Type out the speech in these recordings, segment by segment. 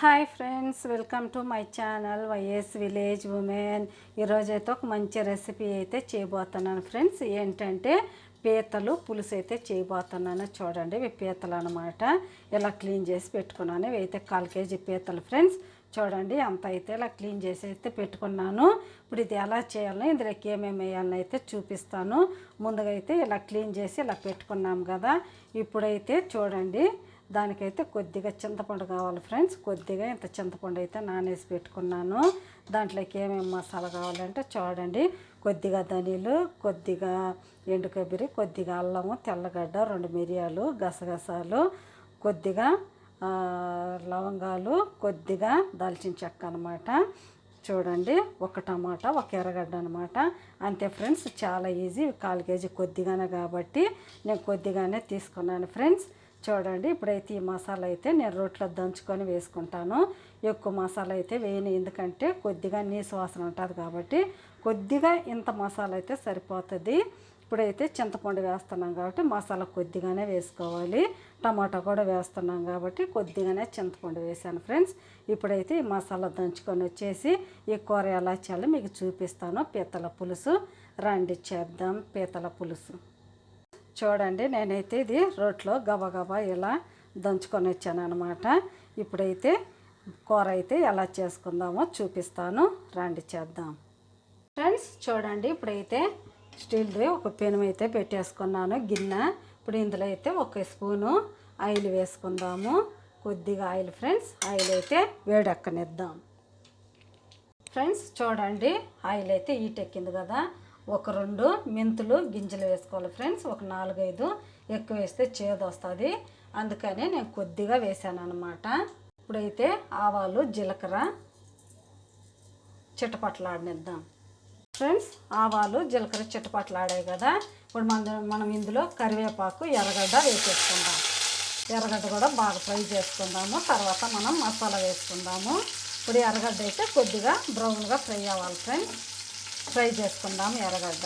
Hi friends, welcome to my channel YS village women. ఈరోజైతే ఒక మంచి రెసిపీ అయితే చేయబోతున్నాను ఫ్రెండ్స్. ఏంటంటే పీతలు పులుసు అయితే చేయబోతున్నాను. చూడండి, ఇవి పీతలు అనమాట. ఇలా క్లీన్ చేసి పెట్టుకున్నాను. ఇవి అయితే 1/4 కేజీ పీతలు ఫ్రెండ్స్. చూడండి, అంత అయితే ఇలా క్లీన్ చేసి అయితే పెట్టుకున్నాను. ఇప్పుడు ఇది ఎలా చేయాలో, ఇందులోకి ఏమేమి వేయాలని అయితే చూపిస్తాను. ముందుగా అయితే ఇలా క్లీన్ చేసి ఇలా పెట్టుకున్నాం కదా. ఇప్పుడైతే చూడండి, దానికైతే కొద్దిగా చింతపండు కావాలి ఫ్రెండ్స్. కొద్దిగా ఇంత చింతపండు అయితే నానేసి పెట్టుకున్నాను. దాంట్లోకి ఏమేమి మసాలా కావాలంటే చూడండి, కొద్దిగా ధనియాలు, కొద్దిగా ఎండు కొబ్బరి, కొద్దిగా అల్లము, తెల్లగడ్డ, 2 మిరియాలు, గసగసాలు, కొద్దిగా లవంగాలు, కొద్దిగా దాల్చిన చెక్క అనమాట. చూడండి, ఒక టమాటా, ఒక ఎర్రగడ్డ అనమాట. అంతే ఫ్రెండ్స్, చాలా ఈజీ. 1/4 కేజీ కొద్దిగానే కాబట్టి నేను కొద్దిగానే తీసుకున్నాను ఫ్రెండ్స్. చూడండి, ఇప్పుడైతే ఈ మసాలా అయితే నేను రోట్లో దంచుకొని వేసుకుంటాను. ఎక్కువ మసాలా అయితే వేయను, ఎందుకంటే కొద్దిగా నీసు వాసన ఉంటుంది కాబట్టి కొద్దిగా ఇంత మసాలా అయితే సరిపోతుంది. ఇప్పుడైతే చింతపండు వేస్తున్నాం కాబట్టి మసాలా కొద్దిగానే వేసుకోవాలి. టమాటా కూడా వేస్తున్నాం కాబట్టి కొద్దిగానే చింతపండు వేసాను ఫ్రెండ్స్. ఇప్పుడైతే ఈ మసాలా దంచుకొని వచ్చేసి ఈ కూర ఎలా చేయాలో మీకు చూపిస్తాను. పీతల పులుసు రండి చేద్దాం. పీతల పులుసు చూడండి, నేనైతే ఇది రోట్లో గబగబా ఇలా దంచుకొని వచ్చాను అనమాట. ఇప్పుడైతే కూర అయితే ఎలా చేసుకుందామో చూపిస్తాను, రండి చేద్దాం ఫ్రెండ్స్. చూడండి, ఇప్పుడైతే స్టీల్ది ఒక పెనం అయితే పెట్టేసుకున్నాను, గిన్నె. ఇప్పుడు ఇందులో అయితే 1 స్పూను ఆయిల్ వేసుకుందాము. కొద్దిగా ఆయిల్ ఫ్రెండ్స్. ఆయిల్ అయితే వేడెక్కనిద్దాం ఫ్రెండ్స్. చూడండి, ఆయిల్ అయితే హీటెక్కింది కదా. ఒక 2 మెంతులు గింజలు వేసుకోవాలి ఫ్రెండ్స్. ఒక 4-5 ఎక్కువ వేస్తే చేదు వస్తుంది, అందుకని నేను కొద్దిగా వేసాను అనమాట. ఇప్పుడైతే ఆవాలు, జీలకర్ర చిటపట్లాడనిద్దాం ఫ్రెండ్స్. ఆవాలు జీలకర్ర చిటపట్లాడాయి కదా. ఇప్పుడు మనం ఇందులో కరివేపాకు, ఎర్రగడ్డ వేసేసుకుందాం. ఎర్రగడ్డ కూడా బాగా ఫ్రై చేసుకుందాము. తర్వాత మనం మసాలా వేసుకుందాము. ఇప్పుడు ఎర్రగడ్డ అయితే కొద్దిగా బ్రౌన్గా ఫ్రై అవ్వాలి ఫ్రెండ్స్. ఫ్రై చేసుకుందాము ఎర్రగడ్డ.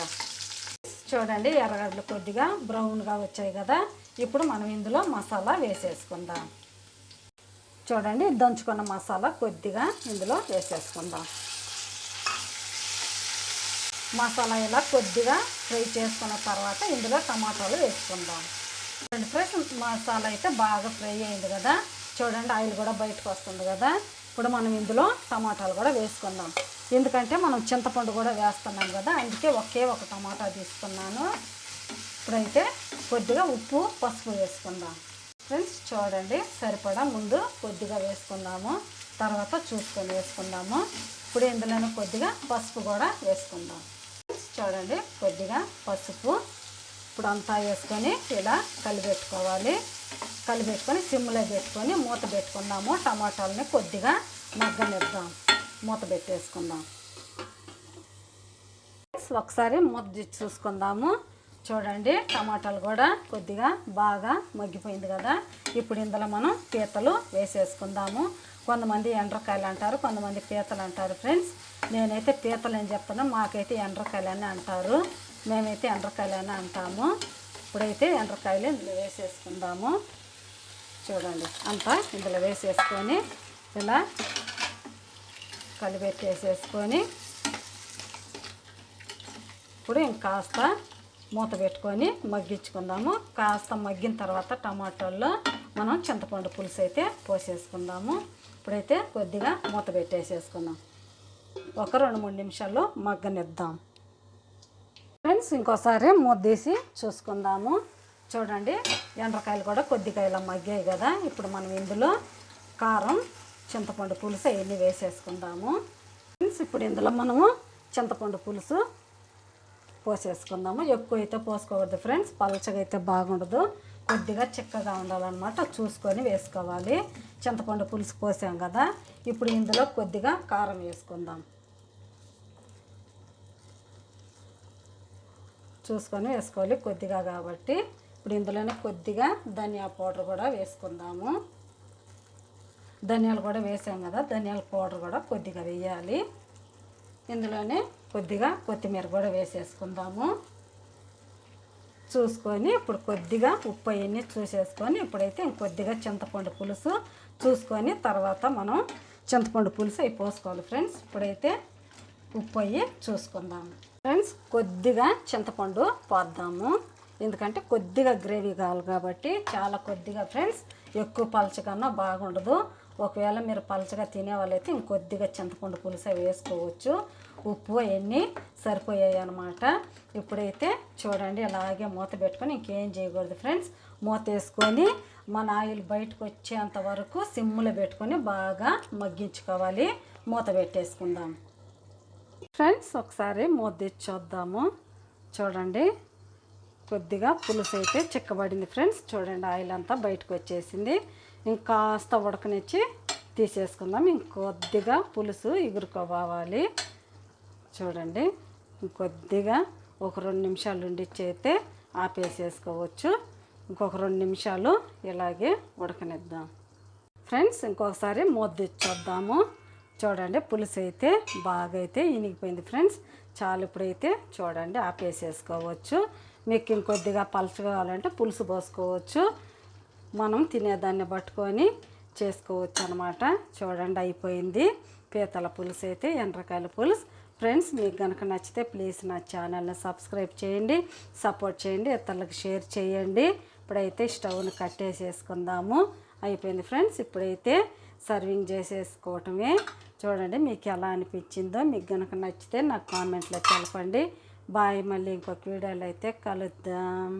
చూడండి, ఎర్రగడ్డలు కొద్దిగా బ్రౌన్గా వచ్చాయి కదా. ఇప్పుడు మనం ఇందులో మసాలా వేసేసుకుందాం. చూడండి, దంచుకున్న మసాలా కొద్దిగా ఇందులో వేసేసుకుందాం. మసాలా ఇలా కొద్దిగా ఫ్రై చేసుకున్న తర్వాత ఇందులో టమాటాలు వేసుకుందాం. చూడండి ఫ్రెష్ మసాలా అయితే బాగా ఫ్రై అయింది కదా. చూడండి, ఆయిల్ కూడా బయటకు వస్తుంది కదా. ఇప్పుడు మనం ఇందులో టమాటాలు కూడా వేసుకుందాం, ఎందుకంటే మనం చింతపండు కూడా వేస్తున్నాం కదా, అందుకే ఒక టమాటా తీసుకున్నాను. ఇప్పుడైతే కొద్దిగా ఉప్పు, పసుపు వేసుకుందాం ఫ్రెండ్స్. చూడండి, సరిపడా ముందు కొద్దిగా వేసుకుందాము, తర్వాత చూసుకొని వేసుకుందాము. ఇప్పుడు ఇందులోనే కొద్దిగా పసుపు కూడా వేసుకుందాం. చూడండి, కొద్దిగా పసుపు. ఇప్పుడు అంతా వేసుకొని ఇలా కలిపెట్టుకోవాలి. కలిపెట్టుకొని సిమ్లో పెట్టుకొని మూత పెట్టుకుందాము. టమాటాలని కొద్దిగా మగ్గనిద్దాం. మూత పెట్టేసుకుందాం. ఒకసారి మూత చూసుకుందాము. చూడండి, టమాటాలు కూడా కొద్దిగా బాగా మగ్గిపోయింది కదా. ఇప్పుడు ఇందులో మనం పీతలు వేసేసుకుందాము. కొంతమంది ఎండ్రకాయలు అంటారు, కొంతమంది పీతలు అంటారు ఫ్రెండ్స్. నేనైతే పీతలు అని చెప్తాను, మాకైతే ఎండ్రకాయలు అని అంటారు. మేమైతే ఎండ్రకాయలు అని అంటాము. ఇప్పుడైతే ఎండ్రకాయలు ఇందులో వేసేసుకుందాము. చూడండి, అంతా ఇందులో వేసేసుకొని ఇలా కలిపెట్టేసేసుకొని ఇప్పుడు ఇంకాస్త మూత పెట్టుకొని మగ్గించుకుందాము. కాస్త మగ్గిన తర్వాత టమాటాల్లో మనం చింతపండు పులుసు అయితే పోసేసుకుందాము. ఇప్పుడైతే కొద్దిగా మూత పెట్టేసేసుకుందాం. ఒక 2-3 నిమిషాల్లో మగ్గనిద్దాం ఫ్రెండ్స్. ఇంకోసారి మూత తీసి చూసుకుందాము. చూడండి, ఎండ్రకాయలు కూడా కొద్దిగా ఇలా మగ్గాయి కదా. ఇప్పుడు మనం ఇందులో కారం, చింతపండు పులుసు అవన్నీ వేసేసుకుందాము ఫ్రెండ్స్. ఇప్పుడు ఇందులో మనము చింతపండు పులుసు పోసేసుకుందాము. ఎక్కువ అయితే పోసుకోవద్దు ఫ్రెండ్స్, పలచగా అయితే బాగుండదు, కొద్దిగా చిక్కగా ఉండాలన్నమాట. చూసుకొని వేసుకోవాలి. చింతపండు పులుసు పోసాం కదా. ఇప్పుడు ఇందులో కొద్దిగా కారం వేసుకుందాం. చూసుకొని వేసుకోవాలి కొద్దిగా కాబట్టి. ఇప్పుడు ఇందులోనే కొద్దిగా ధనియా పౌడర్ కూడా వేసుకుందాము. ధనియాలు కూడా వేసాం కదా, ధనియాల పౌడర్ కూడా కొద్దిగా వేయాలి. ఇందులోనే కొద్దిగా కొత్తిమీర కూడా వేసేసుకుందాము. చూసుకొని ఇప్పుడు కొద్దిగా ఉప్పు అవన్నీ చూసేసుకొని ఇప్పుడైతే ఇంకొద్దిగా చింతపండు పులుసు చూసుకొని తర్వాత మనం చింతపండు పులుసు అవి పోసుకోవాలి ఫ్రెండ్స్. ఇప్పుడైతే ఉప్పు అయ్యి చూసుకుందాము ఫ్రెండ్స్. కొద్దిగా చింతపండు పోద్దాము, ఎందుకంటే కొద్దిగా గ్రేవీ కావాలి కాబట్టి చాలా కొద్దిగా ఫ్రెండ్స్. ఎక్కువ పలచకన్నా బాగుండదు. ఒకవేళ మీరు పలచగా తినే వాళ్ళైతే ఇంకొద్దిగా చింతపండు పులుసు వేసుకోవచ్చు. ఉప్పు అవన్నీ సరిపోయాయి అన్నమాట. ఇప్పుడైతే చూడండి అలాగే మూత పెట్టుకొని ఇంకేం చేయకూడదు ఫ్రెండ్స్. మూత వేసుకొని మన ఆయిల్ బయటకు వచ్చేంత వరకు సిమ్లో పెట్టుకొని బాగా మగ్గించుకోవాలి. మూత పెట్టేసుకుందాం ఫ్రెండ్స్. ఒకసారి మూత తెచ్చి చూద్దాము. చూడండి కొద్దిగా పులుసు అయితే చిక్కబడింది ఫ్రెండ్స్. చూడండి ఆయిల్ అంతా బయటకు వచ్చేసింది. ఇంకాస్త ఉడకనిచ్చి తీసేసుకుందాం. ఇంకొద్దిగా పులుసు ఎగురుకోవాలి. చూడండి ఇంకొద్దిగా ఒక 2 నిమిషాలు ఉండిచ్చి అయితే ఆపేసేసుకోవచ్చు. ఇంకొక 2 నిమిషాలు ఇలాగే ఉడకనిద్దాం ఫ్రెండ్స్. ఇంకొకసారి మూత తెచ్చేద్దాము. చూడండి పులుసు అయితే బాగా అయితే ఇనిగిపోయింది ఫ్రెండ్స్. చాలు. ఇప్పుడైతే చూడండి ఆపేసేసుకోవచ్చు. మీకు ఇంకొద్దిగా పలుచగా కావాలంటే పులుసు పోసుకోవచ్చు. మనం తినేదాన్ని పట్టుకొని చేసుకోవచ్చు అనమాట. చూడండి అయిపోయింది పీతల పులుసు అయితే, ఎండ్రకాయల పులుసు ఫ్రెండ్స్. మీకు కనుక నచ్చితే ప్లీజ్ నా ఛానల్ని సబ్స్క్రైబ్ చేయండి, సపోర్ట్ చేయండి, ఇతరులకు షేర్ చేయండి. ఇప్పుడైతే స్టవ్ని కట్టేసేసుకుందాము. అయిపోయింది ఫ్రెండ్స్. ఇప్పుడైతే సర్వింగ్ చేసేసుకోవటమే. చూడండి మీకు ఎలా అనిపించిందో. మీకు కనుక నచ్చితే నాకు కామెంట్లో తెలపండి. బాయ్. మళ్ళీ ఇంకొక వీడియోలో అయితే కలుద్దాం.